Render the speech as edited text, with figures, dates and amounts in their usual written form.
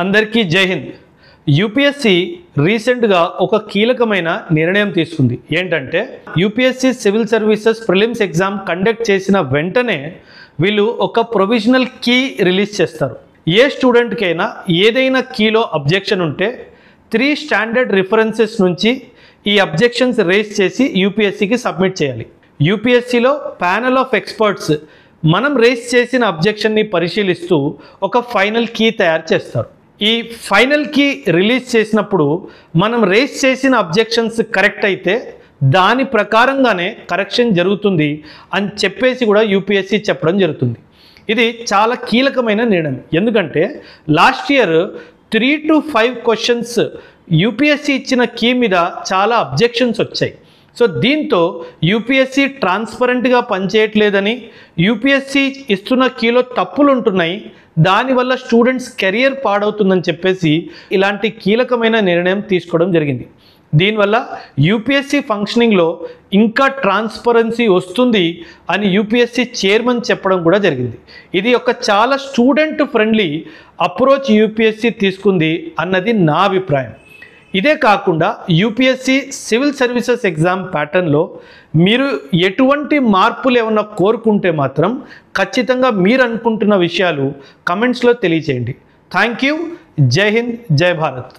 అందరికీ జై హింద్. యూపీఎస్సీ రీసెంట్గా ఒక కీలకమైన నిర్ణయం తీసుకుంది. ఏంటంటే UPSC civil services prelims exam conduct చేసిన వెంటనే వీళ్ళు ఒక ప్రొవిజనల్ కీ రిలీజ్ చేస్తారు. ఏ స్టూడెంట్కైనా ఏదైనా కీలో అబ్జెక్షన్ ఉంటే 3 స్టాండర్డ్ రిఫరెన్సెస్ నుంచి ఈ అబ్జెక్షన్స్ రేస్ చేసి యూపీఎస్సీకి సబ్మిట్ చేయాలి. యూపీఎస్సీలో ప్యానెల్ ఆఫ్ ఎక్స్పర్ట్స్ మనం రేస్ చేసిన అబ్జెక్షన్ని పరిశీలిస్తూ ఒక ఫైనల్ కీ తయారు చేస్తారు. ఈ ఫైనల్ కీ రిలీజ్ చేసినప్పుడు మనం రేస్ చేసిన అబ్జెక్షన్స్ కరెక్ట్ అయితే దాని ప్రకారంగానే కరెక్షన్ జరుగుతుంది అని చెప్పేసి కూడా యూపీఎస్సీ చెప్పడం జరుగుతుంది. ఇది చాలా కీలకమైన నిర్ణయం. ఎందుకంటే last year 3 to 5 questions UPSC ఇచ్చిన కీ మీద చాలా అబ్జెక్షన్స్ వచ్చాయి. సో దీంతో యూపీఎస్సీ ట్రాన్స్పరెంట్గా పనిచేయట్లేదని, యూపీఎస్సీ ఇస్తున్న కీలో తప్పులు ఉంటున్నాయి, దానివల్ల స్టూడెంట్స్ కెరియర్ పాడవుతుందని చెప్పేసి ఇలాంటి కీలకమైన నిర్ణయం తీసుకోవడం జరిగింది. దీనివల్ల యూపీఎస్సీ ఫంక్షనింగ్లో ఇంకా ట్రాన్స్పరెన్సీ వస్తుంది అని యూపీఎస్సీ చైర్మన్ చెప్పడం కూడా జరిగింది. ఇది ఒక చాలా స్టూడెంట్ ఫ్రెండ్లీ అప్రోచ్ యూపీఎస్సీ తీసుకుంది అన్నది నా అభిప్రాయం. ఇదే కాకుండా యూపీఎస్సీ సివిల్ సర్వీసెస్ ఎగ్జామ్ ప్యాటర్న్లో మీరు ఎటువంటి మార్పులు ఏమన్నా కోరుకుంటే మాత్రం ఖచ్చితంగా మీరు అనుకుంటున్న విషయాలు కమెంట్స్లో తెలియచేయండి. Thank you. జై హింద్, జై భారత్.